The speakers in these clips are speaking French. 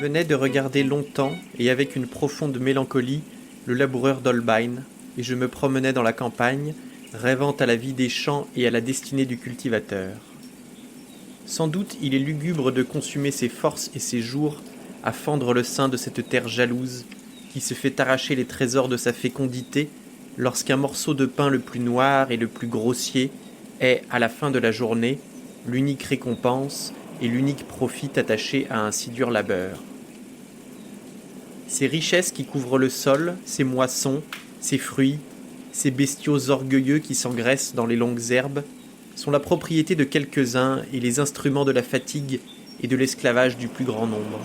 venais de regarder longtemps et avec une profonde mélancolie le laboureur d'Holbein, et je me promenais dans la campagne, rêvant à la vie des champs et à la destinée du cultivateur. Sans doute il est lugubre de consumer ses forces et ses jours à fendre le sein de cette terre jalouse qui se fait arracher les trésors de sa fécondité lorsqu'un morceau de pain le plus noir et le plus grossier est, à la fin de la journée, l'unique récompense et l'unique profit attaché à un si dur labeur. Ces richesses qui couvrent le sol, ces moissons, ces fruits, ces bestiaux orgueilleux qui s'engraissent dans les longues herbes, sont la propriété de quelques-uns et les instruments de la fatigue et de l'esclavage du plus grand nombre.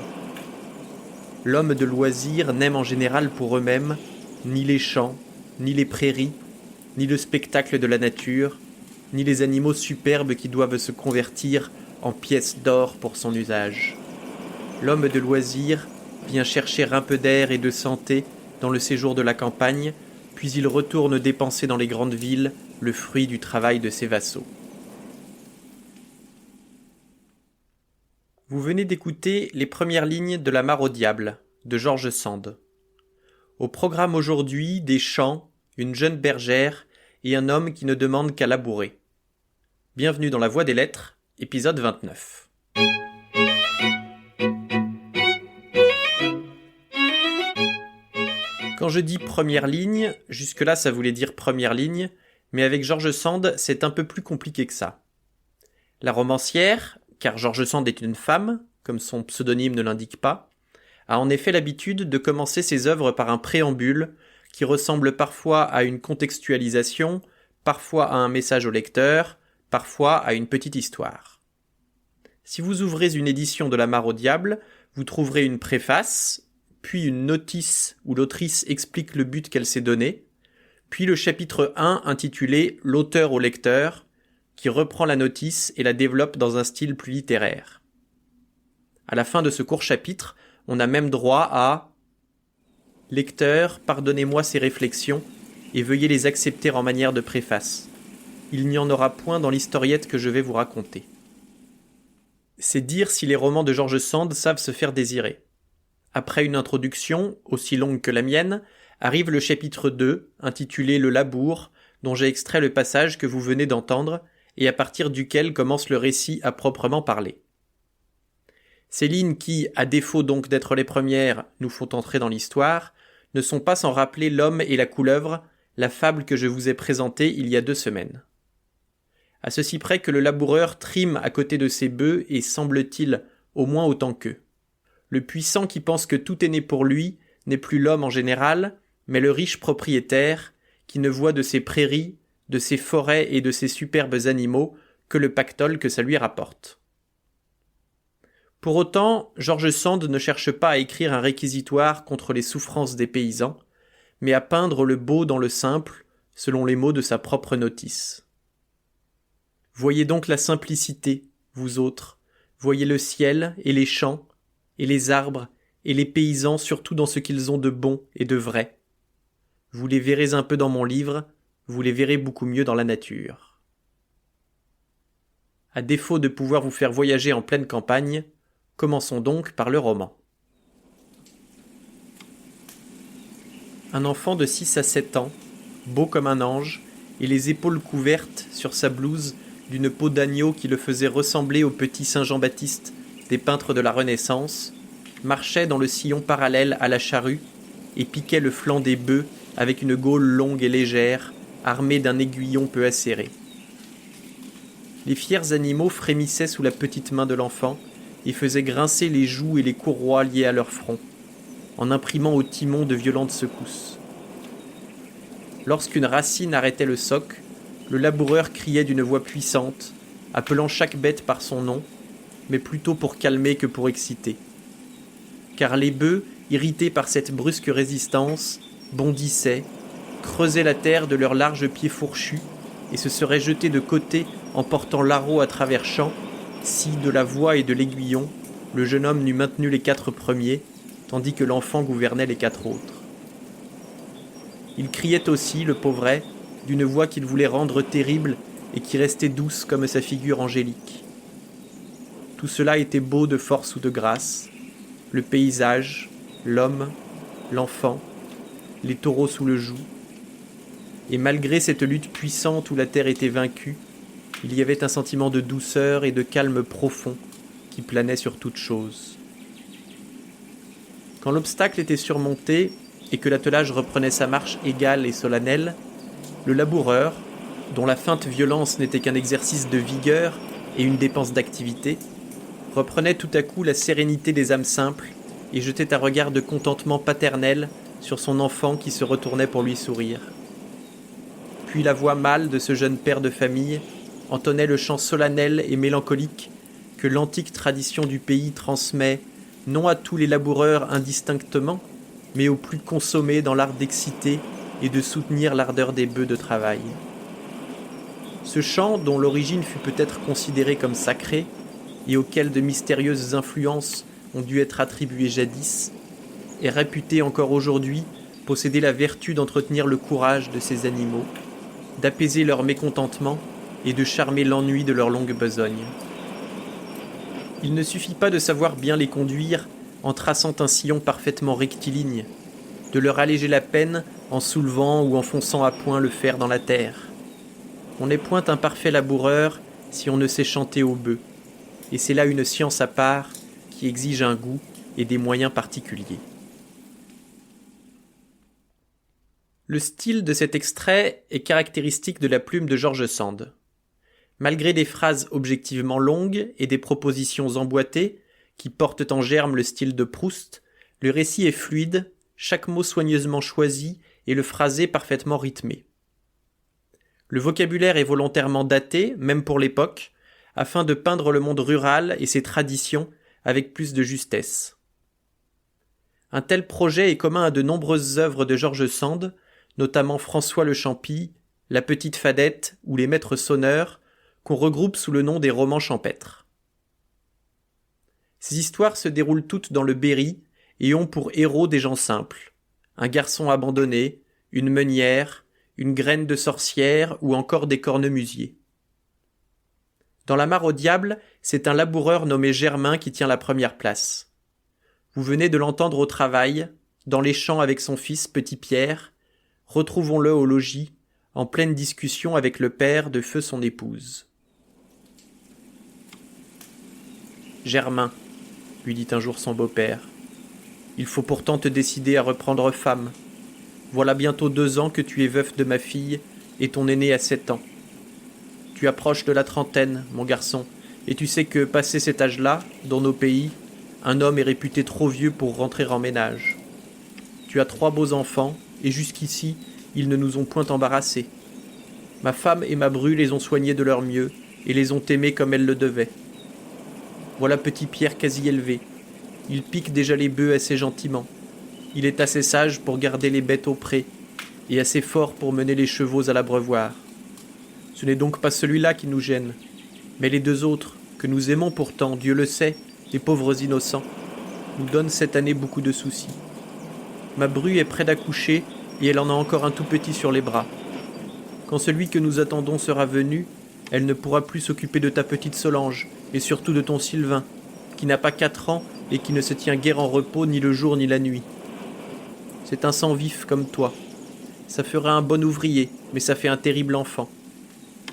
L'homme de loisir n'aime en général pour eux-mêmes ni les champs, ni les prairies, ni le spectacle de la nature, ni les animaux superbes qui doivent se convertir en pièces d'or pour son usage. L'homme de loisir vient chercher un peu d'air et de santé dans le séjour de la campagne, puis il retourne dépenser dans les grandes villes le fruit du travail de ses vassaux. Vous venez d'écouter les premières lignes de La Mare au diable, de George Sand. Au programme aujourd'hui, des chants, une jeune bergère et un homme qui ne demande qu'à labourer. Bienvenue dans La Voie des Lettres, épisode 29. Quand je dis première ligne, jusque-là ça voulait dire première ligne, mais avec George Sand, c'est un peu plus compliqué que ça. La romancière, car George Sand est une femme, comme son pseudonyme ne l'indique pas, a en effet l'habitude de commencer ses œuvres par un préambule qui ressemble parfois à une contextualisation, parfois à un message au lecteur, parfois à une petite histoire. Si vous ouvrez une édition de La Mare au diable, vous trouverez une préface, puis une notice où l'autrice explique le but qu'elle s'est donné, puis le chapitre 1 intitulé « L'auteur au lecteur » qui reprend la notice et la développe dans un style plus littéraire. À la fin de ce court chapitre, on a même droit à « Lecteur, pardonnez-moi ces réflexions et veuillez les accepter en manière de préface. Il n'y en aura point dans l'historiette que je vais vous raconter. » C'est dire si les romans de George Sand savent se faire désirer. Après une introduction, aussi longue que la mienne, arrive le chapitre 2, intitulé « Le labour », dont j'ai extrait le passage que vous venez d'entendre, et à partir duquel commence le récit à proprement parler. Ces lignes qui, à défaut donc d'être les premières, nous font entrer dans l'histoire, ne sont pas sans rappeler L'homme et la couleuvre, la fable que je vous ai présentée il y a 2 semaines. À ceci près que le laboureur trime à côté de ses bœufs et semble-t-il au moins autant qu'eux. Le puissant qui pense que tout est né pour lui n'est plus l'homme en général, mais le riche propriétaire qui ne voit de ses prairies, de ses forêts et de ses superbes animaux que le pactole que ça lui rapporte. Pour autant, George Sand ne cherche pas à écrire un réquisitoire contre les souffrances des paysans, mais à peindre le beau dans le simple, selon les mots de sa propre notice. Voyez donc la simplicité, vous autres, voyez le ciel et les champs, et les arbres, et les paysans surtout dans ce qu'ils ont de bon et de vrai. Vous les verrez un peu dans mon livre, vous les verrez beaucoup mieux dans la nature. À défaut de pouvoir vous faire voyager en pleine campagne, commençons donc par le roman. Un enfant de 6 à 7 ans, beau comme un ange, et les épaules couvertes sur sa blouse d'une peau d'agneau qui le faisait ressembler au petit Saint Jean-Baptiste des peintres de la Renaissance, marchait dans le sillon parallèle à la charrue et piquait le flanc des bœufs avec une gaule longue et légère, armée d'un aiguillon peu acéré. Les fiers animaux frémissaient sous la petite main de l'enfant et faisaient grincer les joues et les courroies liées à leur front, en imprimant au timon de violentes secousses. Lorsqu'une racine arrêtait le soc, le laboureur criait d'une voix puissante, appelant chaque bête par son nom, mais plutôt pour calmer que pour exciter. Car les bœufs, irrités par cette brusque résistance, bondissaient, creusaient la terre de leurs larges pieds fourchus et se seraient jetés de côté en portant l'areau à travers champs, si, de la voix et de l'aiguillon, le jeune homme n'eût maintenu les 4 premiers, tandis que l'enfant gouvernait les 4 autres. Il criait aussi, le pauvret, d'une voix qu'il voulait rendre terrible et qui restait douce comme sa figure angélique. Tout cela était beau de force ou de grâce, le paysage, l'homme, l'enfant, les taureaux sous le joug. Et malgré cette lutte puissante où la terre était vaincue, il y avait un sentiment de douceur et de calme profond qui planait sur toute chose. Quand l'obstacle était surmonté et que l'attelage reprenait sa marche égale et solennelle, le laboureur, dont la feinte violence n'était qu'un exercice de vigueur et une dépense d'activité, reprenait tout à coup la sérénité des âmes simples et jetait un regard de contentement paternel sur son enfant qui se retournait pour lui sourire. Puis la voix mâle de ce jeune père de famille entonnait le chant solennel et mélancolique que l'antique tradition du pays transmet non à tous les laboureurs indistinctement, mais aux plus consommés dans l'art d'exciter et de soutenir l'ardeur des bœufs de travail. Ce chant, dont l'origine fut peut-être considérée comme sacrée, et auquel de mystérieuses influences ont dû être attribuées jadis, est réputé encore aujourd'hui posséder la vertu d'entretenir le courage de ces animaux, d'apaiser leur mécontentement et de charmer l'ennui de leur longue besogne. Il ne suffit pas de savoir bien les conduire en traçant un sillon parfaitement rectiligne, de leur alléger la peine en soulevant ou en fonçant à point le fer dans la terre. On n'est point un parfait laboureur si on ne sait chanter aux bœufs, et c'est là une science à part qui exige un goût et des moyens particuliers. Le style de cet extrait est caractéristique de la plume de George Sand. Malgré des phrases objectivement longues et des propositions emboîtées qui portent en germe le style de Proust, le récit est fluide, chaque mot soigneusement choisi et le phrasé parfaitement rythmé. Le vocabulaire est volontairement daté, même pour l'époque, afin de peindre le monde rural et ses traditions avec plus de justesse. Un tel projet est commun à de nombreuses œuvres de George Sand, notamment François le Champy, La Petite Fadette ou Les Maîtres Sonneurs, qu'on regroupe sous le nom des romans champêtres. Ces histoires se déroulent toutes dans le Berry et ont pour héros des gens simples, un garçon abandonné, une meunière, une graine de sorcière ou encore des cornemusiers. Dans La Mare au diable, c'est un laboureur nommé Germain qui tient la première place. Vous venez de l'entendre au travail, dans les champs avec son fils Petit Pierre. Retrouvons-le au logis, en pleine discussion avec le père de feu son épouse. Germain, lui dit un jour son beau-père, il faut pourtant te décider à reprendre femme. Voilà bientôt 2 ans que tu es veuf de ma fille et ton aîné a 7 ans. Tu approches de la trentaine, mon garçon, et tu sais que, passé cet âge-là, dans nos pays, un homme est réputé trop vieux pour rentrer en ménage. Tu as 3 beaux enfants, et jusqu'ici, ils ne nous ont point embarrassés. Ma femme et ma bru les ont soignés de leur mieux, et les ont aimés comme elles le devaient. Voilà Petit Pierre quasi élevé. Il pique déjà les bœufs assez gentiment. Il est assez sage pour garder les bêtes au pré, et assez fort pour mener les chevaux à l'abreuvoir. Ce n'est donc pas celui-là qui nous gêne, mais les 2 autres, que nous aimons pourtant, Dieu le sait, les pauvres innocents, nous donnent cette année beaucoup de soucis. Ma bru est près d'accoucher, et elle en a encore un tout petit sur les bras. Quand celui que nous attendons sera venu, elle ne pourra plus s'occuper de ta petite Solange, et surtout de ton Sylvain, qui n'a pas 4 ans et qui ne se tient guère en repos ni le jour ni la nuit. C'est un sang vif comme toi. Ça fera un bon ouvrier, mais ça fait un terrible enfant.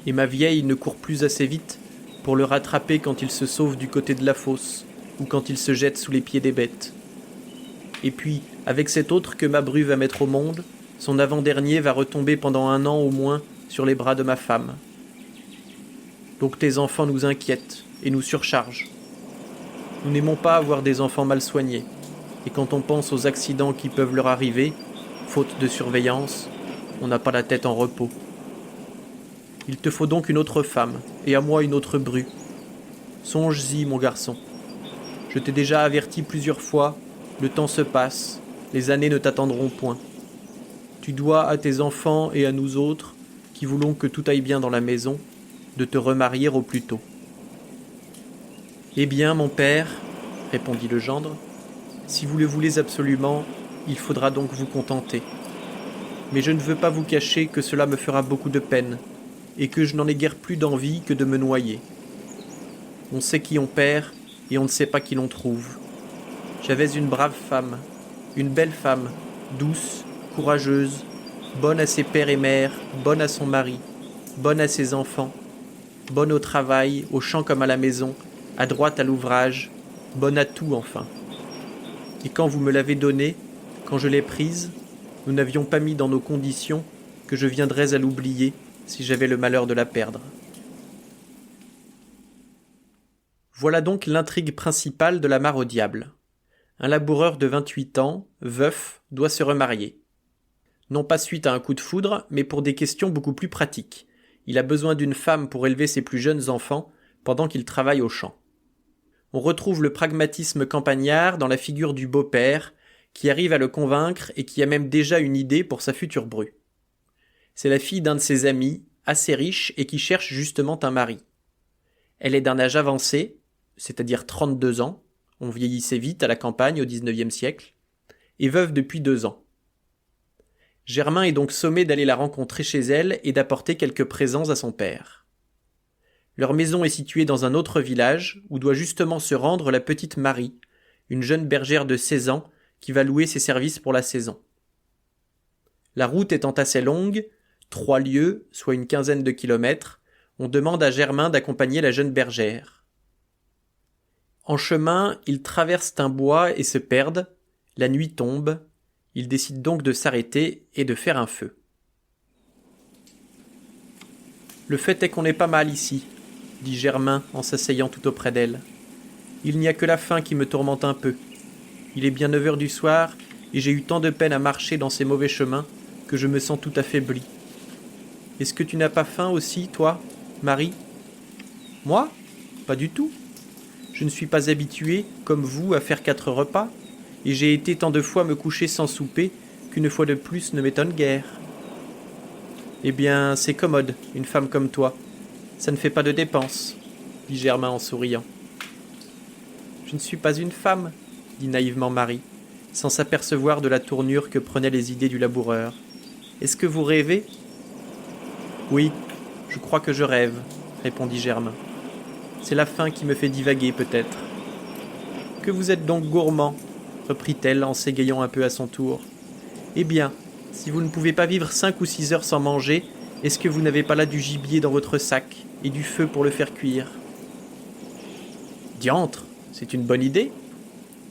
Et ma vieille ne court plus assez vite pour le rattraper quand il se sauve du côté de la fosse, ou quand il se jette sous les pieds des bêtes. Et puis, avec cet autre que ma bru va mettre au monde, son avant-dernier va retomber pendant 1 an au moins sur les bras de ma femme. Donc tes enfants nous inquiètent et nous surchargent. Nous n'aimons pas avoir des enfants mal soignés, et quand on pense aux accidents qui peuvent leur arriver, faute de surveillance, on n'a pas la tête en repos. Il te faut donc une autre femme, et à moi une autre bru. Songe-y, mon garçon. Je t'ai déjà averti plusieurs fois, le temps se passe, les années ne t'attendront point. Tu dois à tes enfants et à nous autres, qui voulons que tout aille bien dans la maison, de te remarier au plus tôt. Eh bien, mon père, répondit le gendre, si vous le voulez absolument, il faudra donc vous contenter. Mais je ne veux pas vous cacher que cela me fera beaucoup de peine, et que je n'en ai guère plus d'envie que de me noyer. On sait qui on perd, et on ne sait pas qui l'on trouve. J'avais une brave femme, une belle femme, douce, courageuse, bonne à ses pères et mères, bonne à son mari, bonne à ses enfants, bonne au travail, au champ comme à la maison, adroite à l'ouvrage, bonne à tout enfin. Et quand vous me l'avez donnée, quand je l'ai prise, nous n'avions pas mis dans nos conditions que je viendrais à l'oublier si j'avais le malheur de la perdre. Voilà donc l'intrigue principale de La Mare au diable. Un laboureur de 28 ans, veuf, doit se remarier. Non pas suite à un coup de foudre, mais pour des questions beaucoup plus pratiques. Il a besoin d'une femme pour élever ses plus jeunes enfants pendant qu'il travaille au champ. On retrouve le pragmatisme campagnard dans la figure du beau-père, qui arrive à le convaincre et qui a même déjà une idée pour sa future bru. C'est la fille d'un de ses amis, assez riche et qui cherche justement un mari. Elle est d'un âge avancé, c'est-à-dire 32 ans, on vieillissait vite à la campagne au XIXe siècle, et veuve depuis 2 ans. Germain est donc sommé d'aller la rencontrer chez elle et d'apporter quelques présents à son père. Leur maison est située dans un autre village où doit justement se rendre la petite Marie, une jeune bergère de 16 ans qui va louer ses services pour la saison. La route étant assez longue, 3 lieues, soit une quinzaine de kilomètres, on demande à Germain d'accompagner la jeune bergère. En chemin, ils traversent un bois et se perdent, la nuit tombe, ils décident donc de s'arrêter et de faire un feu. Le fait est qu'on est pas mal ici, dit Germain en s'asseyant tout auprès d'elle. Il n'y a que la faim qui me tourmente un peu. Il est bien 9 heures du soir et j'ai eu tant de peine à marcher dans ces mauvais chemins que je me sens tout affaibli. Est-ce que tu n'as pas faim aussi, toi, Marie ? Moi ? Pas du tout. Je ne suis pas habitué, comme vous, à faire 4 repas, et j'ai été tant de fois me coucher sans souper qu'une fois de plus ne m'étonne guère. Eh bien, c'est commode, une femme comme toi. Ça ne fait pas de dépenses, dit Germain en souriant. Je ne suis pas une femme, dit naïvement Marie, sans s'apercevoir de la tournure que prenaient les idées du laboureur. Est-ce que vous rêvez ? Oui, je crois que je rêve, répondit Germain. C'est la faim qui me fait divaguer, peut-être. Que vous êtes donc gourmand, reprit-elle en s'égayant un peu à son tour. Eh bien, si vous ne pouvez pas vivre 5 ou 6 heures sans manger, est-ce que vous n'avez pas là du gibier dans votre sac et du feu pour le faire cuire ? Diantre, c'est une bonne idée.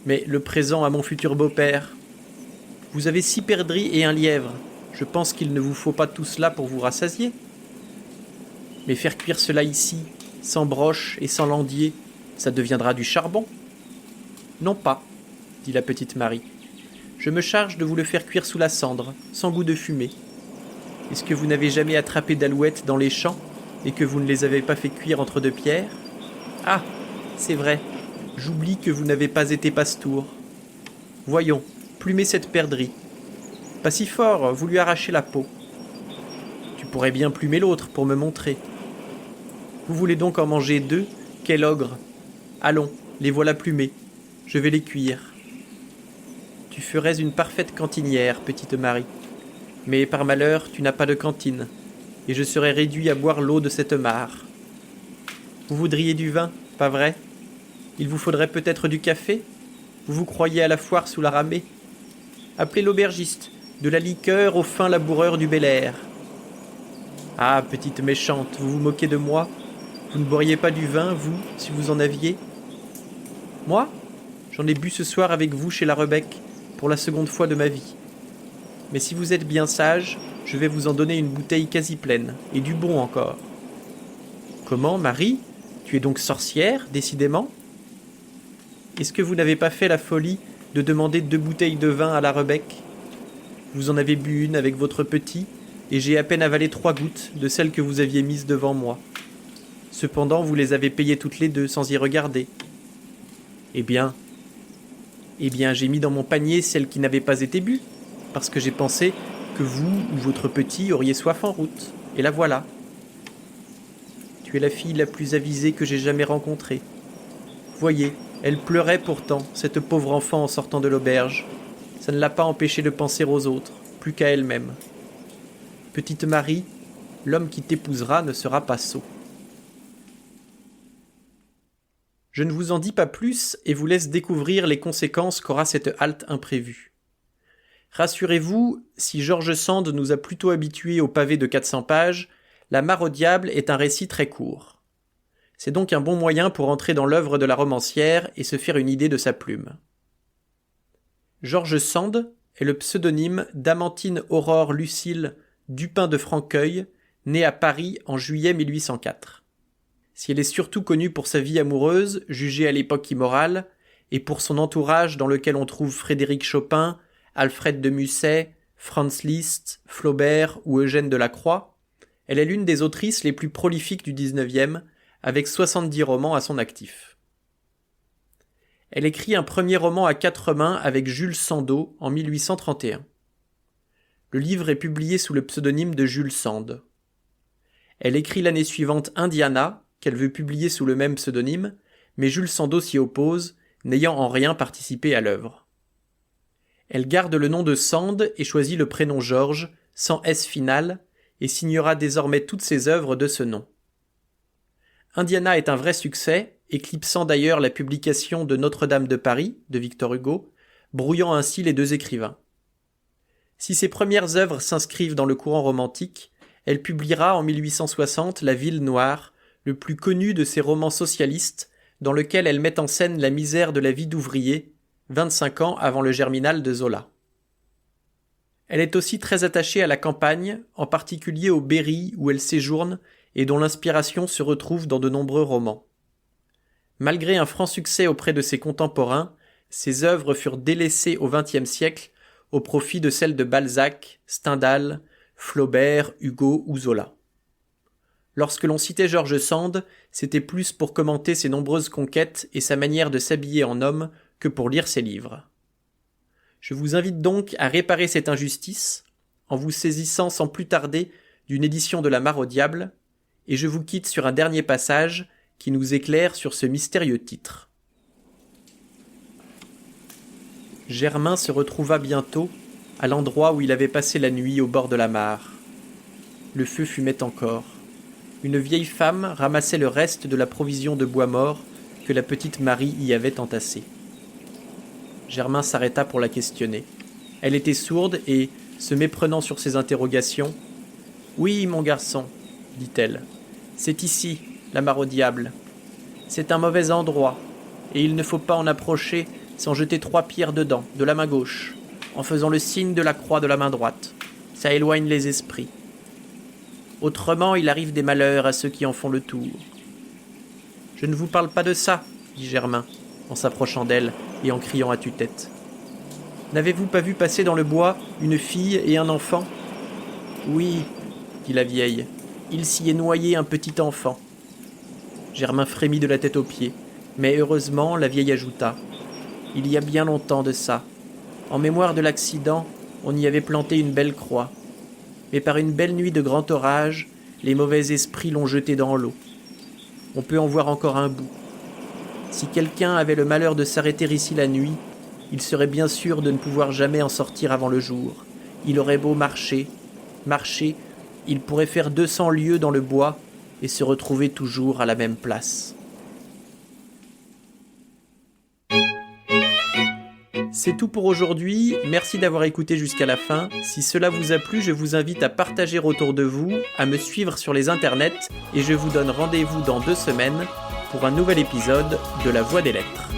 Mais le présent à mon futur beau-père. Vous avez 6 perdrix et un lièvre. Je pense qu'il ne vous faut pas tout cela pour vous rassasier. Mais faire cuire cela ici, sans broche et sans landier, ça deviendra du charbon. Non pas, dit la petite Marie. Je me charge de vous le faire cuire sous la cendre, sans goût de fumée. Est-ce que vous n'avez jamais attrapé d'alouettes dans les champs et que vous ne les avez pas fait cuire entre 2 pierres ? Ah, c'est vrai, j'oublie que vous n'avez pas été pastour. Voyons, plumez cette perdrix. Pas si fort, vous lui arrachez la peau. Tu pourrais bien plumer l'autre pour me montrer. Vous voulez donc en manger 2 ? Quel ogre ! Allons, les voilà plumés. Je vais les cuire. Tu ferais une parfaite cantinière, petite Marie. Mais par malheur, tu n'as pas de cantine, et je serais réduit à boire l'eau de cette mare. Vous voudriez du vin, pas vrai ? Il vous faudrait peut-être du café ? Vous vous croyez à la foire sous la ramée ? Appelez l'aubergiste, de la liqueur au fin laboureur du Bel Air. Ah, petite méchante, vous vous moquez de moi ? Vous ne boiriez pas du vin, vous, si vous en aviez ? Moi ? J'en ai bu ce soir avec vous chez la Rebec, pour la 2e fois de ma vie. Mais si vous êtes bien sage, je vais vous en donner une bouteille quasi pleine, et du bon encore. Comment, Marie ? Tu es donc sorcière, décidément ? Est-ce que vous n'avez pas fait la folie de demander 2 bouteilles de vin à la Rebec ? Vous en avez bu une avec votre petit, et j'ai à peine avalé 3 gouttes de celles que vous aviez mises devant moi. Cependant, vous les avez payées toutes les 2 sans y regarder. Eh bien, j'ai mis dans mon panier celles qui n'avaient pas été bues, parce que j'ai pensé que vous ou votre petit auriez soif en route. Et la voilà. Tu es la fille la plus avisée que j'ai jamais rencontrée. Voyez, elle pleurait pourtant, cette pauvre enfant en sortant de l'auberge. Ça ne l'a pas empêchée de penser aux autres, plus qu'à elle-même. Petite Marie, l'homme qui t'épousera ne sera pas sot. Je ne vous en dis pas plus et vous laisse découvrir les conséquences qu'aura cette halte imprévue. Rassurez-vous, si George Sand nous a plutôt habitués au pavé de 400 pages, La Mare au diable est un récit très court. C'est donc un bon moyen pour entrer dans l'œuvre de la romancière et se faire une idée de sa plume. George Sand est le pseudonyme d'Amantine Aurore Lucile Dupin de Franqueuil, née à Paris en juillet 1804. Si elle est surtout connue pour sa vie amoureuse, jugée à l'époque immorale, et pour son entourage dans lequel on trouve Frédéric Chopin, Alfred de Musset, Franz Liszt, Flaubert ou Eugène Delacroix, elle est l'une des autrices les plus prolifiques du XIXe, avec 70 romans à son actif. Elle écrit un premier roman à 4 mains avec Jules Sandeau en 1831. Le livre est publié sous le pseudonyme de Jules Sand. Elle écrit l'année suivante Indiana, qu'elle veut publier sous le même pseudonyme, mais Jules Sandeau s'y oppose, n'ayant en rien participé à l'œuvre. Elle garde le nom de Sand et choisit le prénom Georges, sans S final, et signera désormais toutes ses œuvres de ce nom. Indiana est un vrai succès, éclipsant d'ailleurs la publication de Notre-Dame de Paris, de Victor Hugo, brouillant ainsi les deux écrivains. Si ses premières œuvres s'inscrivent dans le courant romantique, elle publiera en 1860 La Ville Noire, le plus connu de ses romans socialistes, dans lequel elle met en scène la misère de la vie d'ouvrier, 25 ans avant le Germinal de Zola. Elle est aussi très attachée à la campagne, en particulier au Berry où elle séjourne et dont l'inspiration se retrouve dans de nombreux romans. Malgré un franc succès auprès de ses contemporains, ses œuvres furent délaissées au XXe siècle au profit de celles de Balzac, Stendhal, Flaubert, Hugo ou Zola. Lorsque l'on citait George Sand, c'était plus pour commenter ses nombreuses conquêtes et sa manière de s'habiller en homme que pour lire ses livres. Je vous invite donc à réparer cette injustice en vous saisissant sans plus tarder d'une édition de La Mare au diable, et je vous quitte sur un dernier passage qui nous éclaire sur ce mystérieux titre. Germain se retrouva bientôt à l'endroit où il avait passé la nuit au bord de la mare. Le feu fumait encore. Une vieille femme ramassait le reste de la provision de bois mort que la petite Marie y avait entassée. Germain s'arrêta pour la questionner. Elle était sourde et, se méprenant sur ses interrogations, « Oui, mon garçon, dit-elle, c'est ici, la mare au diable. C'est un mauvais endroit, et il ne faut pas en approcher sans jeter 3 pierres dedans, de la main gauche, en faisant le signe de la croix de la main droite. Ça éloigne les esprits. Autrement, il arrive des malheurs à ceux qui en font le tour. » « Je ne vous parle pas de ça, dit Germain, en s'approchant d'elle et en criant à tue-tête. N'avez-vous pas vu passer dans le bois une fille et un enfant ? Oui, dit la vieille, il s'y est noyé un petit enfant. Germain frémit de la tête aux pieds, mais heureusement la vieille ajouta. Il y a bien longtemps de ça. En mémoire de l'accident, on y avait planté une belle croix. Mais par une belle nuit de grand orage, les mauvais esprits l'ont jeté dans l'eau. On peut en voir encore un bout. Si quelqu'un avait le malheur de s'arrêter ici la nuit, il serait bien sûr de ne pouvoir jamais en sortir avant le jour. Il aurait beau marcher, il pourrait faire 200 lieues dans le bois et se retrouver toujours à la même place. C'est tout pour aujourd'hui, merci d'avoir écouté jusqu'à la fin. Si cela vous a plu, je vous invite à partager autour de vous, à me suivre sur les internets et je vous donne rendez-vous dans 2 semaines pour un nouvel épisode de La Voix des Lettres.